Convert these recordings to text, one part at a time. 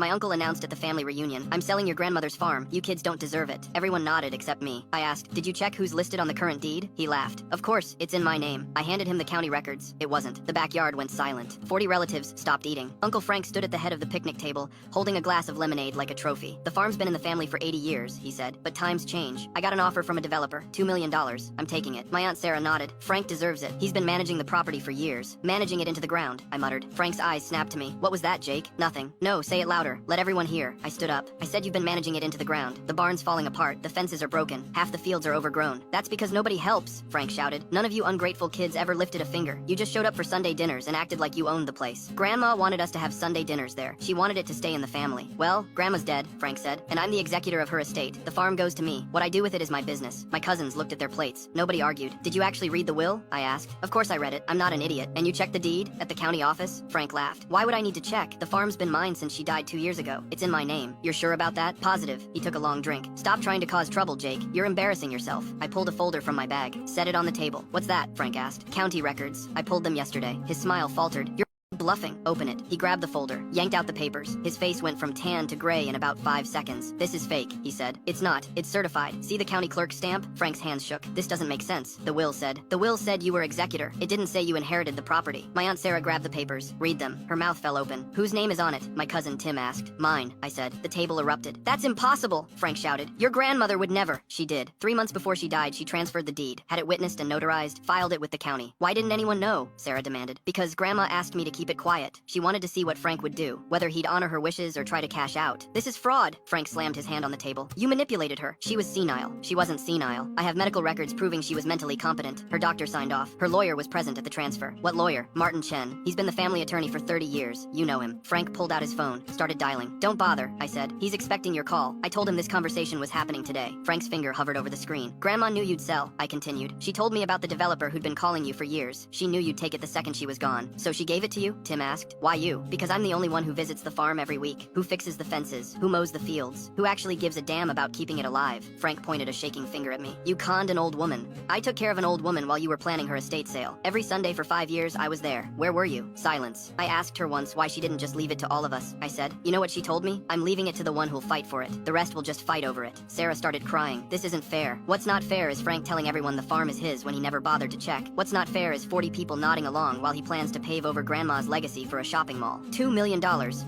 My uncle announced at the family reunion, "I'm selling your grandmother's farm. You kids don't deserve it." Everyone nodded except me. I asked, "Did you check who's listed on the current deed?" He laughed. "Of course, it's in my name." I handed him the county records. It wasn't. The backyard went silent. 40 relatives stopped eating. Uncle Frank stood at the head of the picnic table, holding a glass of lemonade like a trophy. "The farm's been in the family for 80 years, he said, "but times change. I got an offer from a developer, $2 million. I'm taking it." My Aunt Sarah nodded. "Frank deserves it. He's been managing the property for years. Managing it into the ground," I muttered. Frank's eyes snapped to me. "What was that, Jake?" "Nothing." "No, say it louder. Let everyone hear." I stood up. "I said you've been managing it into the ground. The barn's falling apart. The fences are broken. Half the fields are overgrown." "That's because nobody helps," Frank shouted. "None of you ungrateful kids ever lifted a finger. You just showed up for Sunday dinners and acted like you owned the place. Grandma wanted us to have Sunday dinners there. She wanted it to stay in the family. Well, Grandma's dead," Frank said, "and I'm the executor of her estate. The farm goes to me. What I do with it is my business." My cousins looked at their plates. Nobody argued. "Did you actually read the will?" I asked. "Of course I read it. I'm not an idiot." "And you checked the deed? At the county office?" Frank laughed. "Why would I need to check? The farm's been mine since she died 2 years ago. It's in my name." "You're sure about that?" "Positive." He took a long drink. "Stop trying to cause trouble, Jake. You're embarrassing yourself." I pulled a folder from my bag. Set it on the table. "What's that?" Frank asked. "County records. I pulled them yesterday." His smile faltered. "You're bluffing." "Open it." He grabbed the folder, yanked out the papers. His face went from tan to gray in about 5 seconds. "This is fake," he said. "It's not. It's certified. See the county clerk's stamp?" Frank's hands shook. "This doesn't make sense." "The will said." "The will said you were executor. It didn't say you inherited the property." My Aunt Sarah grabbed the papers. "Read them." Her mouth fell open. "Whose name is on it?" my cousin Tim asked. "Mine," I said. The table erupted. "That's impossible!" Frank shouted. "Your grandmother would never." "She did. 3 months before she died, she transferred the deed, had it witnessed and notarized, filed it with the county." "Why didn't anyone know?" Sarah demanded. "Because Grandma asked me to keep it quiet. She wanted to see what Frank would do, whether he'd honor her wishes or try to cash out." "This is fraud." Frank slammed his hand on the table. "You manipulated her. She was senile." "She wasn't senile. I have medical records proving she was mentally competent. Her doctor signed off. Her lawyer was present at the transfer." "What lawyer?" "Martin Chen. He's been the family attorney for 30 years. You know him." Frank pulled out his phone, started dialing. "Don't bother," I said. "He's expecting your call." I told him this conversation was happening today. Frank's finger hovered over the screen. "Grandma knew you'd sell," I continued. "She told me about the developer who'd been calling you for years. She knew you'd take it the second she was gone. So she gave it to you?" Tim asked. "Why you?" "Because I'm the only one who visits the farm every week, who fixes the fences, who mows the fields, who actually gives a damn about keeping it alive." Frank pointed a shaking finger at me. "You conned an old woman." "I took care of an old woman while you were planning her estate sale. Every Sunday for 5 years, I was there. Where were you?" Silence. "I asked her once why she didn't just leave it to all of us," I said. "You know what she told me? I'm leaving it to the one who'll fight for it. The rest will just fight over it." Sarah started crying. "This isn't fair." "What's not fair is Frank telling everyone the farm is his when he never bothered to check. What's not fair is 40 people nodding along while he plans to pave over Grandma's legacy for a shopping mall." $2 million,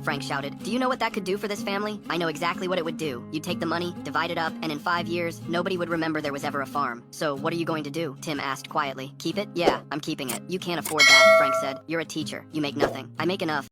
Frank shouted. "Do you know what that could do for this family?" "I know exactly what it would do. You'd take the money, divide it up, and in 5 years, nobody would remember there was ever a farm." "So what are you going to do?" Tim asked quietly. "Keep it?" "Yeah, I'm keeping it." "You can't afford that," Frank said. "You're a teacher. You make nothing." "I make enough."